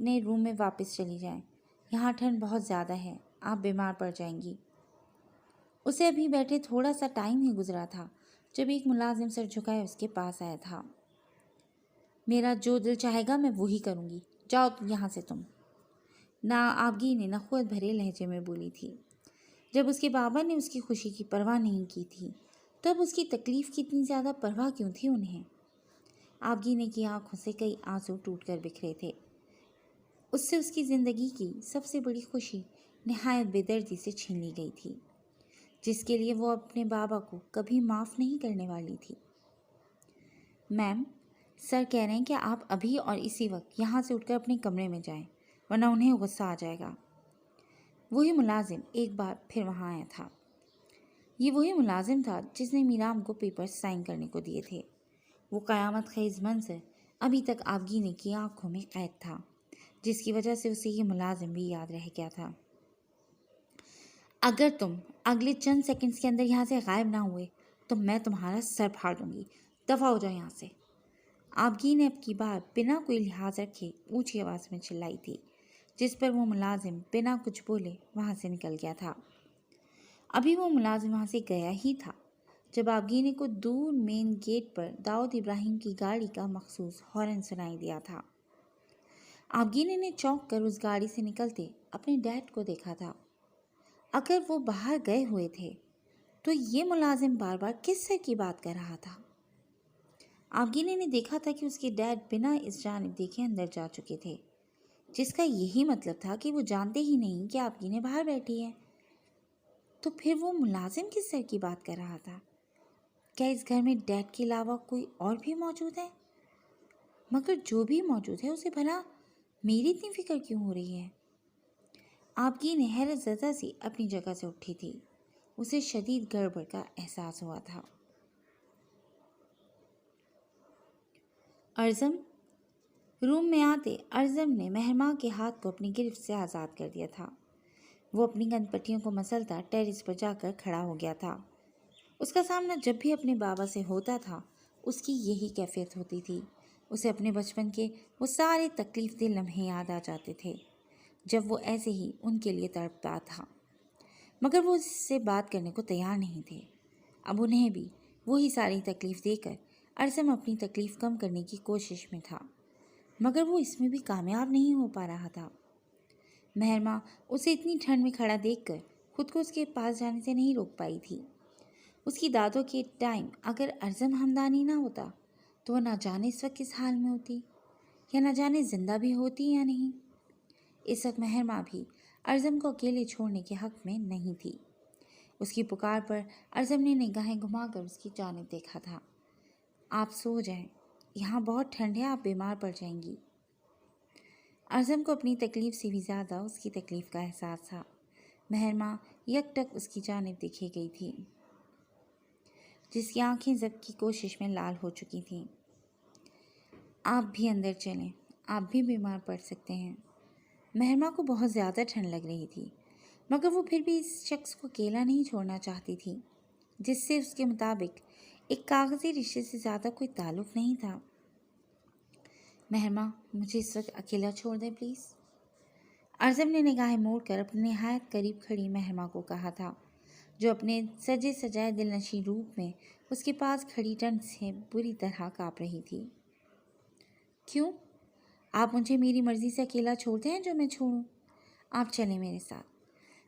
اپنے روم میں واپس چلی جائیں، یہاں ٹھنڈ بہت زیادہ ہے، آپ بیمار پڑ جائیں گی۔ اسے ابھی بیٹھے تھوڑا سا ٹائم ہی گزرا تھا جب ایک ملازم سر جھکائے اس کے پاس آیا تھا۔ میرا جو دل چاہے گا میں وہی کروں گی، جاؤ یہاں سے تم، آبگی نے نخوت بھرے لہجے میں بولی تھی۔ جب اس کے بابا نے اس کی خوشی کی پرواہ نہیں کی تھی تب اس کی تکلیف کی اتنی زیادہ پرواہ کیوں تھی انہیں؟ آبگی کی آنکھوں سے کئی آنسو ٹوٹ کر بکھرے تھے۔ اس سے اس کی زندگی کی سب سے بڑی خوشی نہایت بے دردی سے چھین لی گئی تھی، جس کے لیے وہ اپنے بابا کو کبھی معاف نہیں کرنے والی تھی۔ میم، سر کہہ رہے ہیں کہ آپ ابھی اور اسی وقت یہاں سے اٹھ کر اپنے کمرے میں جائیں، ورنہ انہیں غصہ آ جائے گا۔ وہی ملازم ایک بار پھر وہاں آیا تھا۔ یہ وہی ملازم تھا جس نے میرام کو پیپر سائن کرنے کو دیے تھے۔ وہ قیامت خیز منظر ابھی تک آبگی کی آنکھوں میں قید تھا، جس کی وجہ سے اسے یہ ملازم بھی یاد رہ گیا تھا۔ اگر تم اگلے چند سیکنڈز کے اندر یہاں سے غائب نہ ہوئے تو میں تمہارا سر پھاڑ دوں گی، دفع ہو جاؤ یہاں سے۔ آبگی نے اب کی بار بنا کوئی لحاظ رکھے اونچی آواز میں چلائی تھی، جس پر وہ ملازم بنا کچھ بولے وہاں سے نکل گیا تھا۔ ابھی وہ ملازم وہاں سے گیا ہی تھا جب آبگی کو دور مین گیٹ پر داؤد ابراہیم کی گاڑی کا مخصوص ہارن سنائی دیا تھا۔ آبگی نے چونک کر اس گاڑی سے نکلتے اپنے ڈیڈ کو دیکھا تھا۔ اگر وہ باہر گئے ہوئے تھے تو یہ ملازم بار بار کس سر کی بات کر رہا تھا؟ آبگی نے دیکھا تھا کہ اس کے ڈیڈ بنا اس جانب دیکھے اندر جا چکے تھے، جس کا یہی مطلب تھا کہ وہ جانتے ہی نہیں کہ آبگی باہر بیٹھی ہے۔ تو پھر وہ ملازم کس سر کی بات کر رہا تھا؟ کیا اس گھر میں ڈیڈ کے علاوہ کوئی اور بھی موجود ہے؟ مگر جو بھی موجود ہے اسے بھلا میری اتنی فکر کیوں ہو رہی ہے؟ آبگی نے حیرت زدہ سی اپنی جگہ سے اٹھی تھی۔ اسے شدید گڑبڑ کا احساس ہوا تھا۔ ارزم، روم میں آتے ارزم نے مہرماں کے ہاتھ کو اپنی گرفت سے آزاد کر دیا تھا۔ وہ اپنی گند پٹیوں کو مسلتا ٹیرس پر جا کر کھڑا ہو گیا تھا۔ اس کا سامنا جب بھی اپنے بابا سے ہوتا تھا اس کی یہی کیفیت ہوتی تھی۔ اسے اپنے بچپن کے وہ سارے تکلیف دہ لمحے یاد آ جاتے تھے جب وہ ایسے ہی ان کے لیے تڑپتا تھا، مگر وہ اس سے بات کرنے کو تیار نہیں تھے۔ اب انہیں بھی وہی ساری تکلیف دے کر ارزم اپنی تکلیف کم کرنے کی کوشش میں تھا، مگر وہ اس میں بھی کامیاب نہیں ہو پا رہا تھا۔ مہرماں اسے اتنی ٹھنڈ میں کھڑا دیکھ کر خود کو اس کے پاس جانے سے نہیں روک پائی تھی۔ اس کی دادوں کے ٹائم اگر ارزم ہمدانی نہ ہوتا تو وہ نہ جانے اس وقت کس حال میں ہوتی، یا نہ جانے زندہ بھی ہوتی یا نہیں۔ اس وقت مہرماں بھی ارزم کو اکیلے چھوڑنے کے حق میں نہیں تھی۔ اس کی پکار پر ارزم نے نگاہیں گھما کر اس کی جانب دیکھا تھا۔ آپ سو جائیں، یہاں بہت ٹھنڈ ہے، آپ بیمار پڑ جائیں گی۔ ارزم کو اپنی تکلیف سے بھی زیادہ اس کی تکلیف کا احساس تھا۔ مہرماں یک ٹک اس کی جانب دیکھے گئی تھی، جس کی آنکھیں ضبط کی کوشش میں لال ہو چکی تھیں۔ آپ بھی اندر چلیں، آپ بھی بیمار پڑ سکتے ہیں۔ مہرماں کو بہت زیادہ ٹھنڈ لگ رہی تھی، مگر وہ پھر بھی اس شخص کو اکیلا نہیں چھوڑنا چاہتی تھی، جس سے اس کے مطابق ایک کاغذی رشتے سے زیادہ کوئی تعلق نہیں تھا۔ مہرماں، مجھے اس وقت اکیلا چھوڑ دیں پلیز۔ ارزم نے نگاہیں موڑ کر اپنے نہایت قریب کھڑی مہرماں کو کہا تھا، جو اپنے سجے سجائے دل نشیں روپ میں اس کے پاس کھڑی ٹھنڈ سے بری طرح کانپ رہی تھی۔ کیوں؟ آپ مجھے میری مرضی سے اکیلا چھوڑتے ہیں جو میں چھوڑوں؟ آپ چلیں میرے ساتھ۔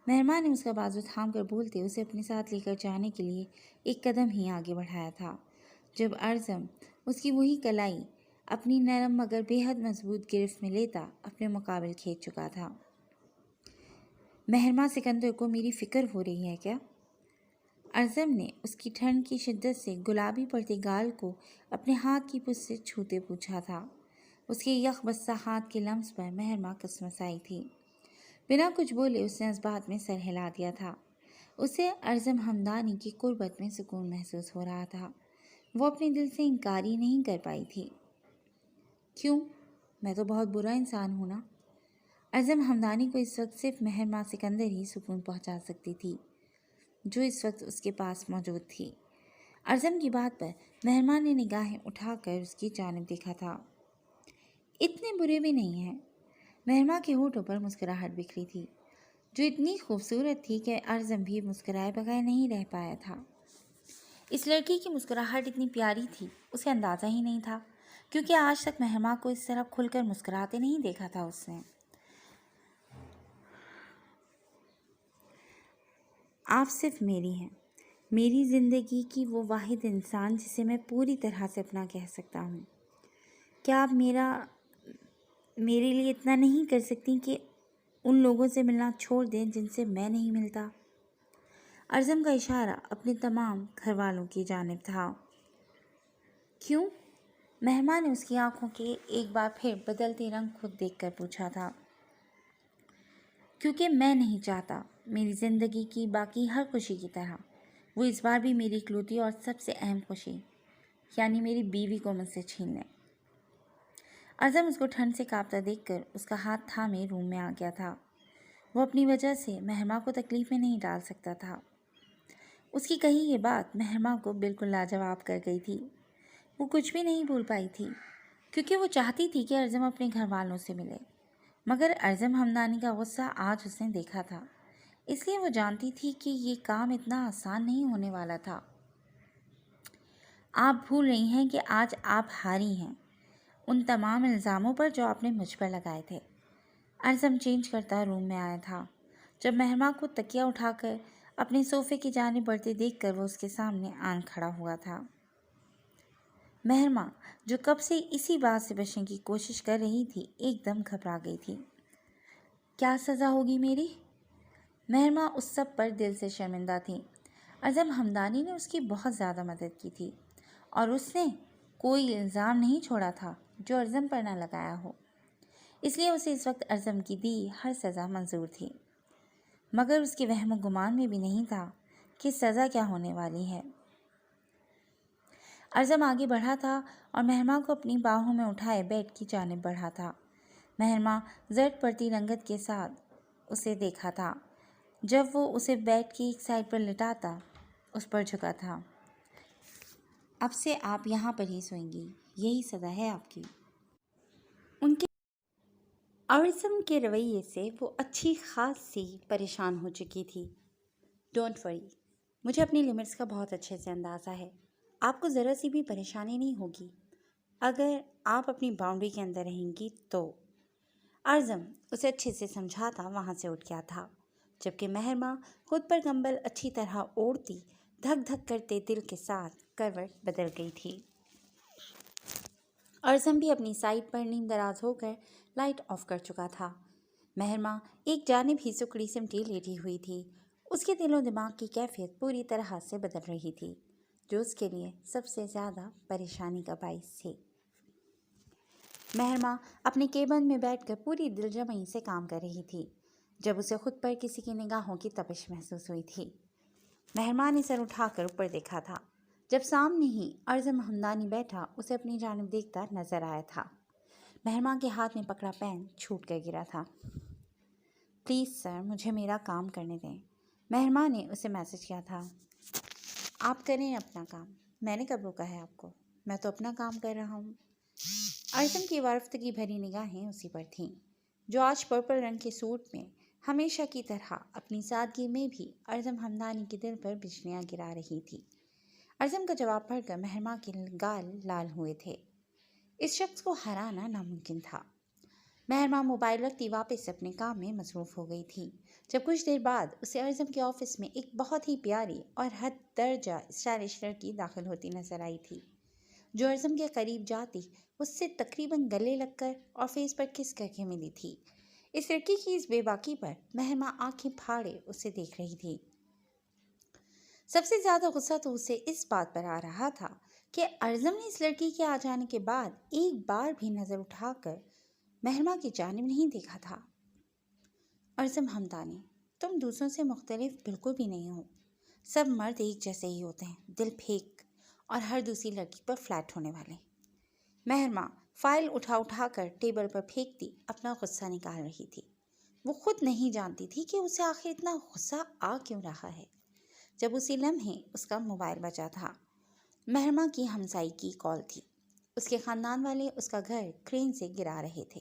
مہرماں نے اس کا بازو تھام کر بولتے اسے اپنے ساتھ لے کر جانے کے لیے ایک قدم ہی آگے بڑھایا تھا، جب ارزم اس کی وہی کلائی اپنی نرم مگر بے حد مضبوط گرفت میں لیتا اپنے مقابل کھینچ چکا تھا۔ مہرماں سکندر کو میری فکر ہو رہی ہے کیا؟ ارزم نے اس کی ٹھنڈ کی شدت سے گلابی پڑتے گال کو اپنے ہاتھ کی پشت سے چھوتے پوچھا تھا۔ اس کے یک بستہ ہاتھ کے لمس پر مہرماں کسمسائی تھی۔ بنا کچھ بولے اس نے اس بات میں سر ہلا دیا تھا۔ اسے ارزم ہمدانی کی قربت میں سکون محسوس ہو رہا تھا۔ وہ اپنے دل سے انکاری نہیں کر پائی تھی۔ کیوں؟ میں تو بہت برا انسان ہوں نا؟ ارزم ہمدانی کو اس وقت صرف مہرماں سکندر ہی سکون پہنچا سکتی تھی، جو اس وقت اس کے پاس موجود تھی۔ ارزم کی بات پر مہرماں نے نگاہیں اٹھا کر اس کی جانب دیکھا تھا۔ اتنے برے بھی نہیں ہیں، مہرما کے ہونٹوں پر مسکراہٹ بکھری تھی جو اتنی خوبصورت تھی کہ ارزم بھی مسکرائے بغیر نہیں رہ پایا تھا۔ اس لڑکی کی مسکراہٹ اتنی پیاری تھی اسے اندازہ ہی نہیں تھا، کیونکہ آج تک مہرما کو اس طرح کھل کر مسکراتے نہیں دیکھا تھا اس نے۔ آپ صرف میری ہیں، میری زندگی کی وہ واحد انسان جسے میں پوری طرح سے اپنا کہہ سکتا ہوں۔ کیا آپ میرے لیے اتنا نہیں کر سکتی کہ ان لوگوں سے ملنا چھوڑ دیں جن سے میں نہیں ملتا؟ ارزم کا اشارہ اپنے تمام گھر والوں کی جانب تھا۔ کیوں؟ مہرما نے اس کی آنکھوں کے ایک بار پھر بدلتے رنگ خود دیکھ کر پوچھا تھا۔ کیونکہ میں نہیں چاہتا میری زندگی کی باقی ہر خوشی کی طرح وہ اس بار بھی میری اکلوتی اور سب سے اہم خوشی یعنی میری بیوی کو مجھ سے چھین لیں۔ ارزم اس کو ٹھنڈ سے کانپتا دیکھ کر اس کا ہاتھ تھامے روم میں آ گیا تھا۔ وہ اپنی وجہ سے مہرما کو تکلیف میں نہیں ڈال سکتا تھا۔ اس کی کہی یہ بات مہرما کو بالکل لاجواب کر گئی تھی۔ وہ کچھ بھی نہیں بھول پائی تھی کیونکہ وہ چاہتی تھی کہ ارزم اپنے گھر والوں سے ملے، مگر ارزم ہمدانی کا غصہ آج اس نے دیکھا تھا، اس لیے وہ جانتی تھی کہ یہ کام اتنا آسان نہیں ہونے والا تھا۔ آپ بھول رہی ہیں کہ آج آپ ہاری ہیں ان تمام الزاموں پر جو آپ نے مجھ پر لگائے تھے۔ ارزم چینج کرتا روم میں آیا تھا جب مہرما کو تکیہ اٹھا کر اپنے صوفے کی جانب بڑھتے دیکھ کر وہ اس کے سامنے آن کھڑا ہوا تھا۔ مہرما جو کب سے اسی بات سے بچنے کی کوشش کر رہی تھی ایک دم گھبرا گئی تھی۔ کیا سزا ہوگی میری؟ مہرما اس سب پر دل سے شرمندہ تھی۔ ارزم ہمدانی نے اس کی بہت زیادہ مدد کی تھی اور اس نے کوئی الزام نہیں چھوڑا تھا جو ارزم پر نہ لگایا ہو، اس لیے اسے اس وقت ارزم کی دی ہر سزا منظور تھی، مگر اس کے وہم و گمان میں بھی نہیں تھا کہ سزا کیا ہونے والی ہے۔ ارزم آگے بڑھا تھا اور مہرما کو اپنی باہوں میں اٹھائے بیڈ کی جانب بڑھا تھا۔ مہرما زرد پڑتی رنگت کے ساتھ اسے دیکھا تھا جب وہ اسے بیڈ کی ایک سائڈ پر لٹاتا اس پر جھکا تھا۔ اب سے آپ یہاں پر ہی سوئیں گی، یہی سزا ہے آپ کی۔ ان کے ارزم کے رویے سے وہ اچھی خاصی پریشان ہو چکی تھی۔ ڈونٹ وری، مجھے اپنی لمٹس کا بہت اچھے سے اندازہ ہے، آپ کو ذرا سی بھی پریشانی نہیں ہوگی اگر آپ اپنی باؤنڈری کے اندر رہیں گی تو۔ ارزم اسے اچھے سے سمجھاتا وہاں سے اٹھ گیا تھا، جبکہ مہرما خود پر کمبل اچھی طرح اوڑھتی دھک دھک کرتے دل کے ساتھ کروٹ بدل گئی تھی۔ ارزم بھی اپنی سائڈ پر نیم دراز ہو کر لائٹ آف کر چکا تھا۔ مہرما ایک جانب ہی سکڑی سمٹی لیٹی ہوئی تھی۔ اس کے دل و دماغ کی کیفیت پوری طرح سے بدل رہی تھی، جو اس کے لیے سب سے زیادہ پریشانی کا باعث تھی۔ مہرما اپنے کیبن میں بیٹھ کر پوری دلجمعی سے کام کر رہی تھی جب اسے خود پر کسی کی نگاہوں کی تپش محسوس ہوئی تھی۔ مہرما نے سر اٹھا کر اوپر دیکھا تھا جب سامنے ہی ارزم ہمدانی بیٹھا اسے اپنی جانب دیکھتا نظر آیا تھا۔ مہرما کے ہاتھ میں پکڑا پین چھوٹ کر گرا تھا۔ پلیز سر، مجھے میرا کام کرنے دیں، مہرما نے اسے میسج کیا تھا۔ آپ کریں اپنا کام، میں نے کب روکا ہے آپ کو، میں تو اپنا کام کر رہا ہوں۔ ارزم کی وارفتگی بھری نگاہیں اسی پر تھیں، جو آج پرپل رنگ کے سوٹ میں ہمیشہ کی طرح اپنی سادگی میں بھی ارزم ہمدانی کے دل پر بجلیاں گرا رہی تھی۔ ارزم کا جواب پڑھ کر مہرما کے گال لال ہوئے تھے۔ اس شخص کو ہرانا ناممکن تھا۔ مہرما موبائل رکھتی واپس اپنے کام میں مصروف ہو گئی تھی جب کچھ دیر بعد اسے ارزم کے آفس میں ایک بہت ہی پیاری اور حد درجہ اسٹائلش لڑکی داخل ہوتی نظر آئی تھی، جو ارزم کے قریب جاتی اس سے تقریباً گلے لگ کر اور فیس پر کس کر کے ملی تھی۔ اس لڑکی کی اس بے باکی پر مہرما آنکھیں پھاڑے اسے دیکھ رہی تھی۔ سب سے زیادہ غصہ تو اسے اس بات پر آ رہا تھا کہ ارزم نے اس لڑکی کے آ جانے کے بعد ایک بار بھی نظر اٹھا کر مہرما کی جانب نہیں دیکھا تھا۔ ارزم ہمدانی، تم دوسروں سے مختلف بالکل بھی نہیں ہو۔ سب مرد ایک جیسے ہی ہوتے ہیں، دل پھینک اور ہر دوسری لڑکی پر فلیٹ ہونے والے۔ مہرما فائل اٹھا کر ٹیبل پر پھینکتی اپنا غصہ نکال رہی تھی۔ وہ خود نہیں جانتی تھی کہ اسے آخر اتنا غصہ آ کیوں رہا ہے جب اسی لمحے اس کا موبائل بجا تھا۔ مہرما کی ہمسائی کی کال تھی۔ اس کے خاندان والے اس کا گھر کرین سے گرا رہے تھے۔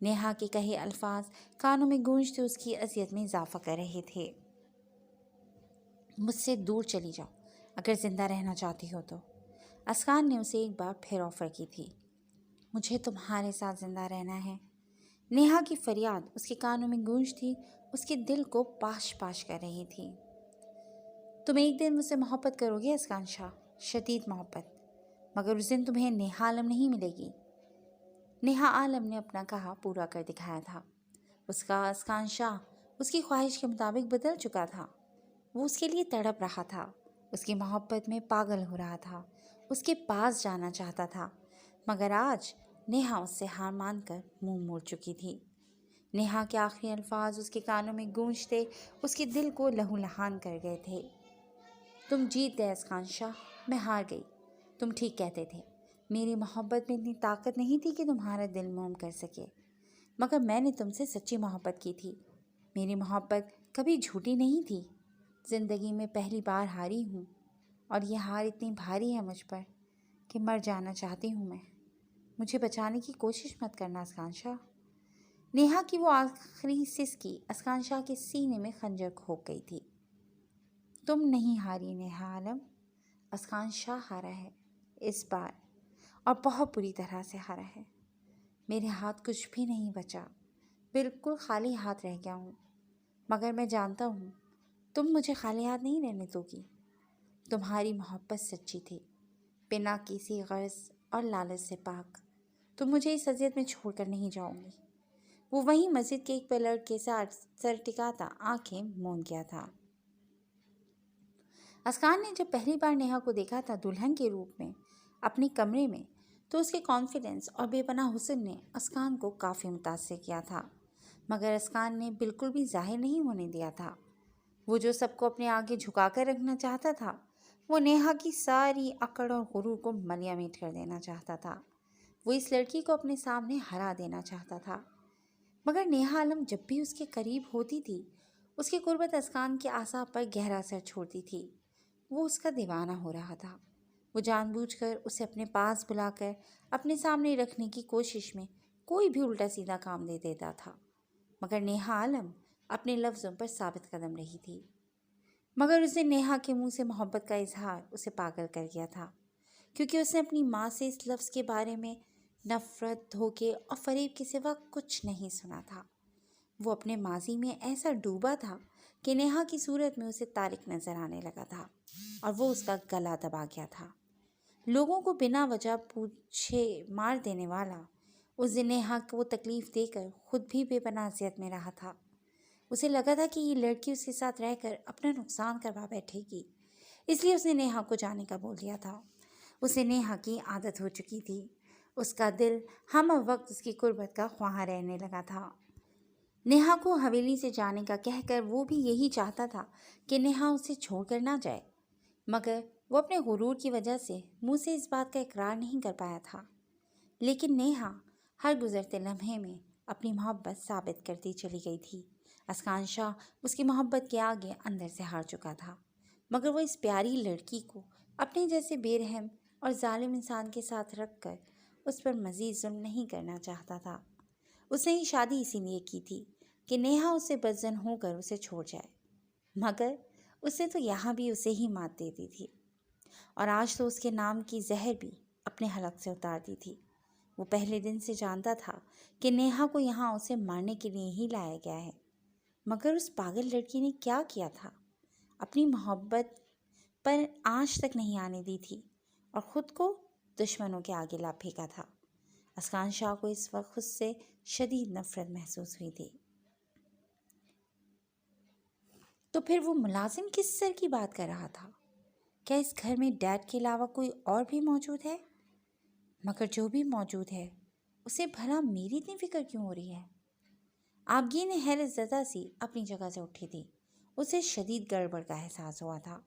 نیہا کے کہے الفاظ کانوں میں گونجتے اس کی اذیت میں اضافہ کر رہے تھے۔ مجھ سے دور چلی جاؤ اگر زندہ رہنا چاہتی ہو تو۔ اسکان نے اسے ایک بار پھر آفر کی تھی۔ مجھے تمہارے ساتھ زندہ رہنا ہے۔ نیہا کی فریاد اس کے کانوں میں گونج تھی، اس کے دل کو پاش پاش کر رہی تھی۔ تم ایک دن مجھ سے محبت کرو گے اسکان شاہ، شدید محبت، مگر اس دن تمہیں نیہا عالم نہیں ملے گی۔ نیہا عالم نے اپنا کہا پورا کر دکھایا تھا۔ اس کا اسکان شاہ اس کی خواہش کے مطابق بدل چکا تھا۔ وہ اس کے لیے تڑپ رہا تھا، اس کی محبت میں پاگل ہو رہا تھا، اس کے پاس جانا چاہتا تھا، مگر آج نیہا اس سے ہار مان کر منہ موڑ چکی تھی۔ نیہا کے آخری الفاظ اس کے کانوں میں گونجتے اس کے دل کو لہو لہان کر گئے تھے۔ تم جیت گئے اسکان شاہ، میں ہار گئی۔ تم ٹھیک کہتے تھے، میری محبت میں اتنی طاقت نہیں تھی کہ تمہارا دل موم کر سکے، مگر میں نے تم سے سچی محبت کی تھی۔ میری محبت کبھی جھوٹی نہیں تھی۔ زندگی میں پہلی بار ہاری ہوں، اور یہ ہار اتنی بھاری ہے مجھ پر کہ مر جانا چاہتی ہوں میں۔ مجھے بچانے کی کوشش مت کرنا اسکان شاہ۔ نیہا کی وہ آخری سسکی اسکان شاہ کے سینے میں خنجر کھوپ گئی تھی۔ تم نہیں ہاری نیہا عالم، اسکان شاہ ہارا ہے اس بار، اور بہت بری طرح سے ہارا ہے۔ میرے ہاتھ کچھ بھی نہیں بچا، بالکل خالی ہاتھ رہ گیا ہوں، مگر میں جانتا ہوں تم مجھے خالی ہاتھ نہیں رہنے دو گی۔ تمہاری محبت سچی تھی، بنا کسی غرض اور لالچ سے پاک۔ تم مجھے اس اذیت میں چھوڑ کر نہیں جاؤ گی۔ وہ وہیں مسجد کے ایک پلڑ کے ساتھ سر ٹکاتا آنکھیں موند گیا تھا۔ اسکان نے جب پہلی بار نیہا کو دیکھا تھا دلہن کے روپ میں اپنے کمرے میں، تو اس کے کانفیڈنس اور بے پناہ حسن نے اسکان کو کافی متاثر کیا تھا، مگر اسکان نے بالکل بھی ظاہر نہیں ہونے دیا تھا۔ وہ جو سب کو اپنے آگے جھکا کر رکھنا چاہتا تھا، وہ نیہا کی ساری اکڑ اور غرور کو ملیا میٹ کر دینا چاہتا تھا۔ وہ اس لڑکی کو اپنے سامنے ہرا دینا چاہتا تھا، مگر نیہا عالم جب بھی اس کے قریب ہوتی تھی، اس کی قربت اسکان کے اعصاب پر گہرا اثر چھوڑتی تھی۔ وہ اس کا دیوانہ ہو رہا تھا۔ وہ جان بوجھ کر اسے اپنے پاس بلا کر اپنے سامنے رکھنے کی کوشش میں کوئی بھی الٹا سیدھا کام دے دیتا تھا، مگر نیہا عالم اپنے لفظوں پر ثابت قدم رہی تھی۔ مگر اس نے نیہا کے منہ سے محبت کا اظہار اسے پاگل کر گیا تھا، کیونکہ اس نے اپنی ماں سے اس لفظ کے بارے میں نفرت، دھوکے اور فریب کے سوا کچھ نہیں سنا تھا۔ وہ اپنے ماضی میں ایسا ڈوبا تھا کہ نیہا کی صورت میں اسے طارق نظر آنے لگا تھا، اور وہ اس کا گلا دبا گیا تھا۔ لوگوں کو بنا وجہ پوچھے مار دینے والا اس دن نیہا کو تکلیف دے کر خود بھی بے پناہ اذیت میں رہا تھا۔ اسے لگا تھا کہ یہ لڑکی اس کے ساتھ رہ کر اپنا نقصان کروا بیٹھے گی، اس لیے اس نے نیہا کو جانے کا بول دیا تھا۔ اسے نیہا کی عادت ہو چکی تھی، اس کا دل ہم وقت اس کی قربت کا خواہاں رہنے لگا تھا۔ نیہا کو حویلی سے جانے کا کہہ کر وہ بھی یہی چاہتا تھا کہ نیہا اسے چھوڑ کر نہ جائے، مگر وہ اپنے غرور کی وجہ سے منہ سے اس بات کا اقرار نہیں کر پایا تھا۔ لیکن نیہا ہر گزرتے لمحے میں اپنی محبت ثابت کرتی چلی گئی تھی۔ اسکان شاہ اس کی محبت کے آگے اندر سے ہار چکا تھا، مگر وہ اس پیاری لڑکی کو اپنے جیسے بے رحم اور ظالم انسان کے ساتھ رکھ کر اس پر مزید ظلم نہیں کرنا چاہتا تھا۔ اس نے یہ شادی اسی لیے کی تھی کہ نیہا اسے بدظن ہو کر اسے چھوڑ جائے، مگر اس نے تو یہاں بھی اسے ہی مات دے دی تھی، اور آج تو اس کے نام کی زہر بھی اپنے حلق سے اتار دی تھی۔ وہ پہلے دن سے جانتا تھا کہ نیہا کو یہاں اسے مارنے کے لیے ہی لایا گیا ہے، مگر اس پاگل لڑکی نے کیا کیا تھا؟ اپنی محبت پر آنچ تک نہیں آنے دی تھی، اور خود کو دشمنوں کے آگے لا پھینکا تھا۔ اسکان شاہ کو اس وقت خود سے شدید نفرت محسوس ہوئی تھی۔ تو پھر وہ ملازم کس سر کی بات کر رہا تھا؟ کیا اس گھر میں ڈیڈ کے علاوہ کوئی اور بھی موجود ہے؟ مگر جو بھی موجود ہے، اسے بھلا میری اتنی فکر کیوں ہو رہی ہے؟ آبگی نے حیرت زدہ سی اپنی جگہ سے اٹھی تھی۔ اسے شدید گڑبڑ کا احساس ہوا تھا۔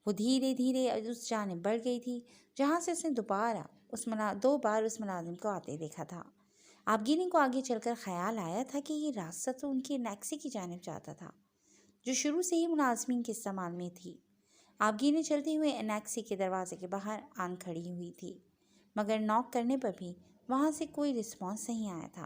وہ دھیرے دھیرے اس جانب بڑھ گئی تھی جہاں سے اس نے دو بار اس ملازم کو آتے دیکھا تھا۔ آبگینی کو آگے چل کر خیال آیا تھا کہ یہ راستہ تو ان کی نیکسی کی جانب جاتا تھا، جو شروع سے ہی ملازمین کے استعمال میں تھی۔ آبگینی چلتے ہوئے انیکسی کے دروازے کے باہر آن کھڑی ہوئی تھی، مگر ناک کرنے پر بھی وہاں سے کوئی رسپانس نہیں آیا تھا۔